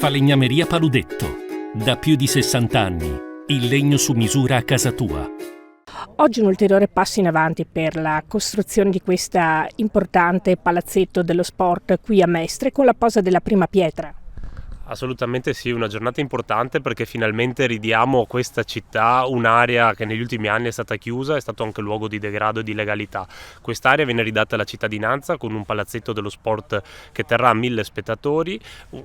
Falegnameria Paludetto. Da più di 60 anni, il legno su misura a casa tua. Oggi un ulteriore passo in avanti per la costruzione di questa importante palazzetto dello sport qui a Mestre con la posa della prima pietra. Assolutamente sì, una giornata importante perché finalmente ridiamo a questa città un'area che negli ultimi anni è stata chiusa, è stato anche luogo di degrado e di illegalità. Quest'area viene ridata alla cittadinanza con un palazzetto dello sport che terrà 1000 spettatori,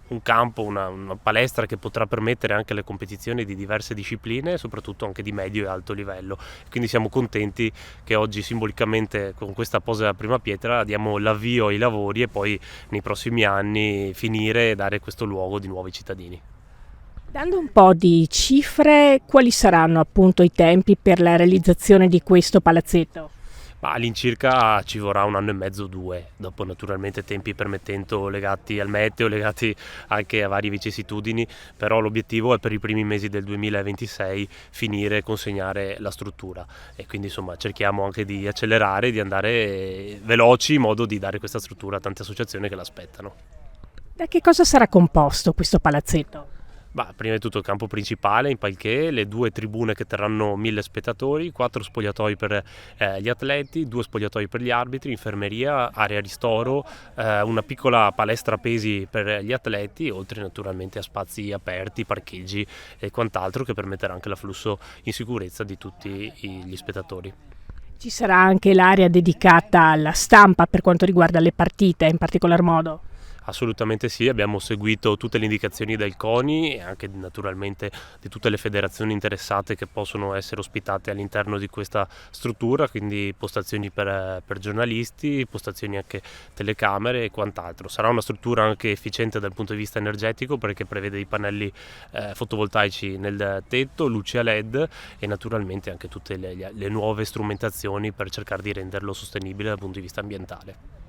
un campo, una palestra che potrà permettere anche le competizioni di diverse discipline, soprattutto anche di medio e alto livello. Quindi siamo contenti che oggi simbolicamente con questa posa della prima pietra diamo l'avvio ai lavori e poi nei prossimi anni finire e dare questo luogo di nuovi cittadini. Dando un po' di cifre, quali saranno appunto i tempi per la realizzazione di questo palazzetto? All'incirca ci vorrà 1 anno e mezzo o 2, dopo naturalmente tempi permettendo legati al meteo, legati anche a varie vicissitudini, però l'obiettivo è per i primi mesi del 2026 finire e consegnare la struttura e quindi insomma cerchiamo anche di accelerare, di andare veloci in modo di dare questa struttura a tante associazioni che l'aspettano. Da che cosa sarà composto questo palazzetto? Prima di tutto il campo principale in palché, le 2 tribune che terranno 1000 spettatori, 4 spogliatoi per gli atleti, 2 spogliatoi per gli arbitri, infermeria, area ristoro, una piccola palestra pesi per gli atleti, oltre naturalmente a spazi aperti, parcheggi e quant'altro che permetterà anche l'afflusso in sicurezza di tutti gli spettatori. Ci sarà anche l'area dedicata alla stampa per quanto riguarda le partite in particolar modo? Assolutamente sì, abbiamo seguito tutte le indicazioni del CONI e anche naturalmente di tutte le federazioni interessate che possono essere ospitate all'interno di questa struttura, quindi postazioni per giornalisti, postazioni anche telecamere e quant'altro. Sarà una struttura anche efficiente dal punto di vista energetico perché prevede i pannelli fotovoltaici nel tetto, luci a LED e naturalmente anche tutte le nuove strumentazioni per cercare di renderlo sostenibile dal punto di vista ambientale.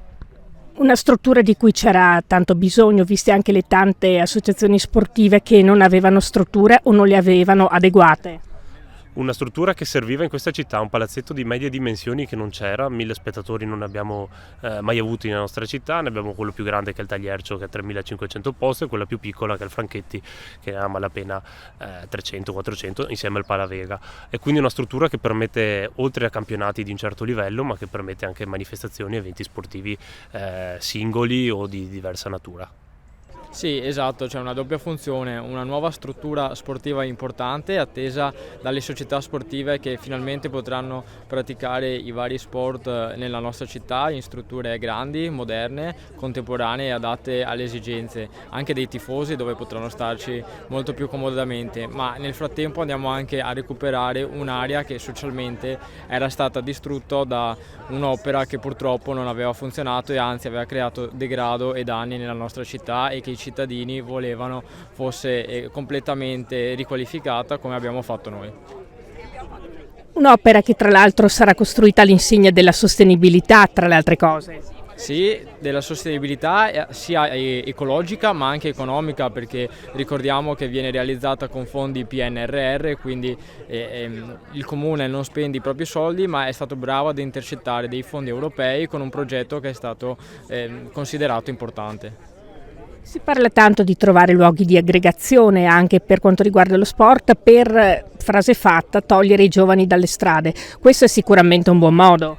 Una struttura di cui c'era tanto bisogno, viste anche le tante associazioni sportive che non avevano strutture o non le avevano adeguate. Una struttura che serviva in questa città, un palazzetto di medie dimensioni che non c'era, 1000 spettatori non ne abbiamo mai avuti nella nostra città, ne abbiamo quello più grande che è il Tagliercio che ha 3500 posti e quella più piccola che è il Franchetti che ha a malapena 300-400 insieme al Palavega. E quindi una struttura che permette oltre a campionati di un certo livello ma che permette anche manifestazioni e eventi sportivi singoli o di diversa natura. Sì, esatto, c'è una doppia funzione, una nuova struttura sportiva importante attesa dalle società sportive che finalmente potranno praticare i vari sport nella nostra città in strutture grandi, moderne, contemporanee e adatte alle esigenze, anche dei tifosi dove potranno starci molto più comodamente, ma nel frattempo andiamo anche a recuperare un'area che socialmente era stata distrutta da un'opera che purtroppo non aveva funzionato e anzi aveva creato degrado e danni nella nostra città e che i cittadini volevano fosse completamente riqualificata come abbiamo fatto noi. Un'opera che tra l'altro sarà costruita all'insegna della sostenibilità, tra le altre cose. Sì, della sostenibilità sia ecologica ma anche economica perché ricordiamo che viene realizzata con fondi PNRR, quindi il comune non spende i propri soldi ma è stato bravo ad intercettare dei fondi europei con un progetto che è stato considerato importante. Si parla tanto di trovare luoghi di aggregazione anche per quanto riguarda lo sport per, frase fatta, togliere i giovani dalle strade. Questo è sicuramente un buon modo.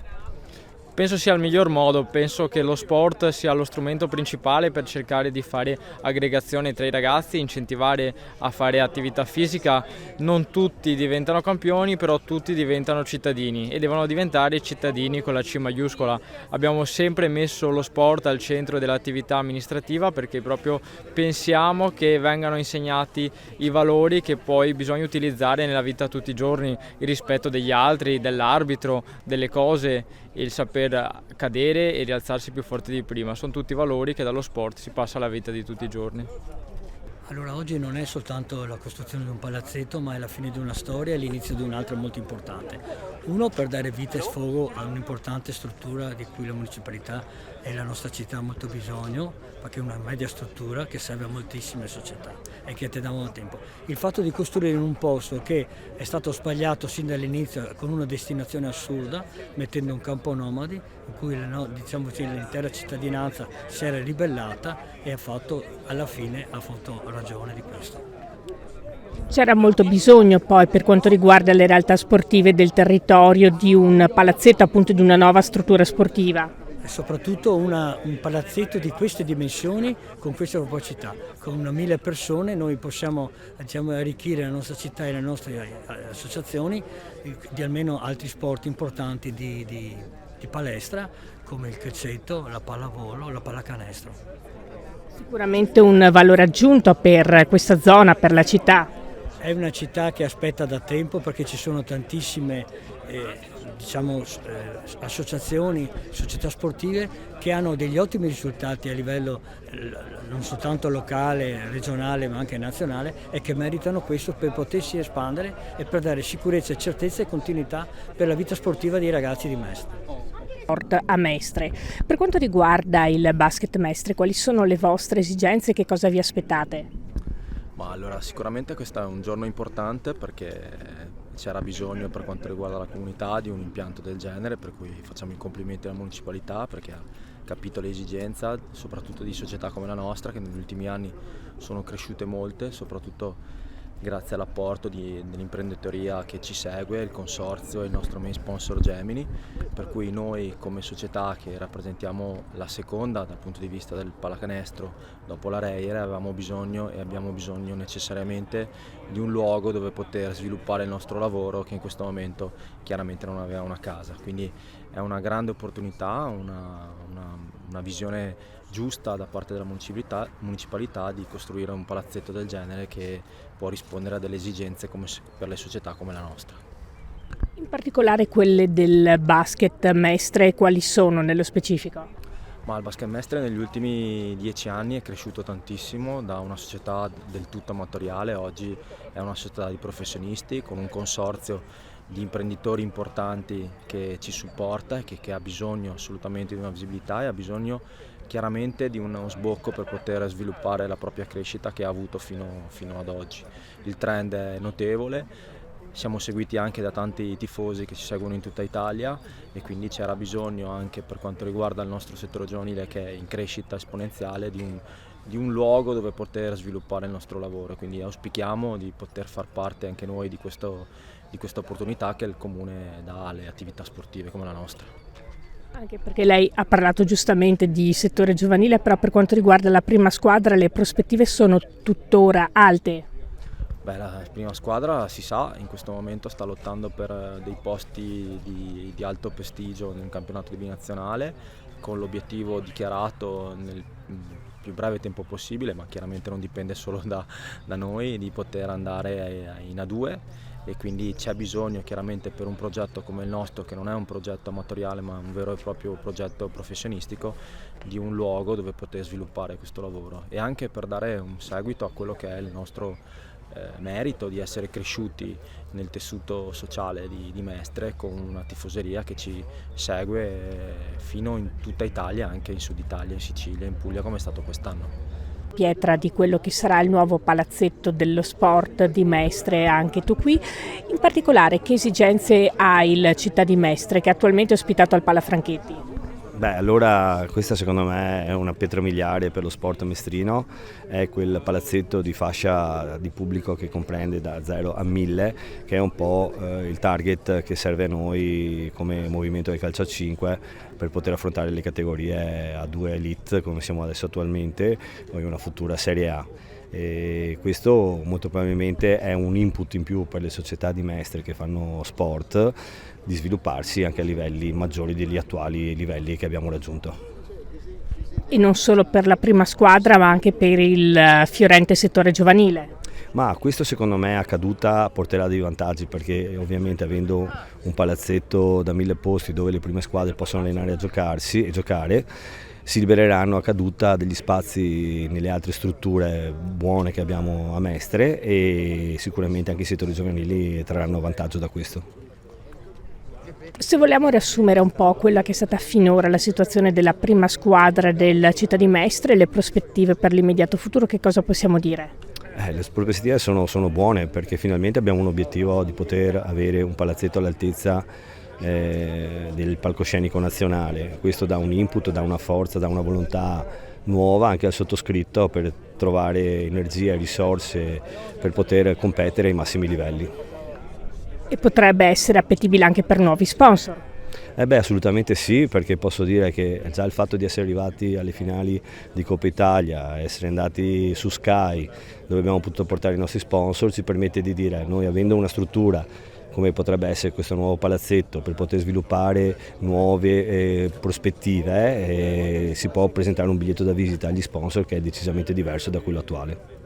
Penso sia il miglior modo, penso che lo sport sia lo strumento principale per cercare di fare aggregazione tra i ragazzi, incentivare a fare attività fisica. Non tutti diventano campioni, però tutti diventano cittadini e devono diventare cittadini con la C maiuscola. Abbiamo sempre messo lo sport al centro dell'attività amministrativa perché proprio pensiamo che vengano insegnati i valori che poi bisogna utilizzare nella vita tutti i giorni, il rispetto degli altri, dell'arbitro, delle cose, il saper cadere e rialzarsi più forte di prima. Sono tutti valori che dallo sport si passa alla vita di tutti i giorni. Allora oggi non è soltanto la costruzione di un palazzetto ma è la fine di una storia e l'inizio di un'altra molto importante. Uno per dare vita e sfogo a un'importante struttura di cui la municipalità e la nostra città ha molto bisogno, perché è una media struttura che serve a moltissime società e che attendiamo da tempo. Il fatto di costruire in un posto che è stato sbagliato sin dall'inizio con una destinazione assurda, mettendo un campo nomadi in cui l'intera cittadinanza si era ribellata e alla fine ha fatto ragione di questo. C'era molto bisogno poi per quanto riguarda le realtà sportive del territorio di un palazzetto, appunto di una nuova struttura sportiva. E soprattutto un palazzetto di queste dimensioni con questa capacità. Con 1000 persone noi possiamo arricchire la nostra città e le nostre associazioni di almeno altri sport importanti di palestra come il calcetto, la pallavolo, la pallacanestro. Sicuramente un valore aggiunto per questa zona, per la città. È una città che aspetta da tempo perché ci sono tantissime associazioni, società sportive che hanno degli ottimi risultati a livello non soltanto locale, regionale ma anche nazionale e che meritano questo per potersi espandere e per dare sicurezza, certezza e continuità per la vita sportiva dei ragazzi di Mestre. Sport a Mestre. Per quanto riguarda il basket Mestre, quali sono le vostre esigenze e che cosa vi aspettate? Ma allora sicuramente questo è un giorno importante perché c'era bisogno per quanto riguarda la comunità di un impianto del genere, per cui facciamo i complimenti alla municipalità perché ha capito l'esigenza soprattutto di società come la nostra che negli ultimi anni sono cresciute molte, soprattutto grazie all'apporto dell'imprenditoria che ci segue, il consorzio e il nostro main sponsor Gemini, per cui noi come società che rappresentiamo la seconda dal punto di vista del pallacanestro dopo la Reyer avevamo bisogno e abbiamo bisogno necessariamente di un luogo dove poter sviluppare il nostro lavoro che in questo momento chiaramente non aveva una casa, quindi è una grande opportunità, una visione giusta da parte della municipalità di costruire un palazzetto del genere che può rispondere a delle esigenze per le società come la nostra. In particolare quelle del basket Mestre, quali sono nello specifico? Ma il basket Mestre negli ultimi 10 anni è cresciuto tantissimo da una società del tutto amatoriale, oggi è una società di professionisti con un consorzio di imprenditori importanti che ci supporta e che ha bisogno assolutamente di una visibilità e ha bisogno chiaramente di uno sbocco per poter sviluppare la propria crescita che ha avuto fino ad oggi. Il trend è notevole, siamo seguiti anche da tanti tifosi che ci seguono in tutta Italia e quindi c'era bisogno anche per quanto riguarda il nostro settore giovanile che è in crescita esponenziale di un luogo dove poter sviluppare il nostro lavoro, quindi auspichiamo di poter far parte anche noi di questa opportunità che il Comune dà alle attività sportive come la nostra. Anche perché lei ha parlato giustamente di settore giovanile, però per quanto riguarda la prima squadra le prospettive sono tuttora alte. Beh, la prima squadra si sa, in questo momento sta lottando per dei posti di alto prestigio nel campionato di binazionale con l'obiettivo dichiarato nel più breve tempo possibile, ma chiaramente non dipende solo da noi, di poter andare in A2 e quindi c'è bisogno chiaramente per un progetto come il nostro, che non è un progetto amatoriale ma un vero e proprio progetto professionistico, di un luogo dove poter sviluppare questo lavoro e anche per dare un seguito a quello che è il nostro merito di essere cresciuti nel tessuto sociale di Mestre con una tifoseria che ci segue fino in tutta Italia, anche in Sud Italia, in Sicilia, in Puglia come è stato quest'anno. Pietra di quello che sarà il nuovo palazzetto dello sport di Mestre, anche tu qui. In particolare che esigenze ha il Città di Mestre che attualmente è ospitato al Pala Franchetti? Beh, allora questa secondo me è una pietra miliare per lo sport mestrino, è quel palazzetto di fascia di pubblico che comprende da 0 a 1000, che è un po' il target che serve a noi come movimento del calcio a 5 per poter affrontare le categorie A2 Elite come siamo adesso attualmente o in una futura Serie A. E questo molto probabilmente è un input in più per le società di Mestre che fanno sport di svilupparsi anche a livelli maggiori degli attuali livelli che abbiamo raggiunto. E non solo per la prima squadra ma anche per il fiorente settore giovanile? Ma questo secondo me a caduta porterà dei vantaggi perché ovviamente avendo un palazzetto da 1000 posti dove le prime squadre possono allenare a giocarsi e giocare, si libereranno a caduta degli spazi nelle altre strutture buone che abbiamo a Mestre e sicuramente anche i settori giovanili trarranno vantaggio da questo. Se vogliamo riassumere un po' quella che è stata finora la situazione della prima squadra del Città di Mestre e le prospettive per l'immediato futuro, che cosa possiamo dire? Le prospettive sono buone perché finalmente abbiamo un obiettivo di poter avere un palazzetto all'altezza del palcoscenico nazionale. Questo dà un input, dà una forza, dà una volontà nuova anche al sottoscritto per trovare energie e risorse per poter competere ai massimi livelli. E potrebbe essere appetibile anche per nuovi sponsor. Assolutamente sì, perché posso dire che già il fatto di essere arrivati alle finali di Coppa Italia, essere andati su Sky, dove abbiamo potuto portare i nostri sponsor, ci permette di dire, noi avendo una struttura come potrebbe essere questo nuovo palazzetto, per poter sviluppare nuove prospettive, si può presentare un biglietto da visita agli sponsor che è decisamente diverso da quello attuale.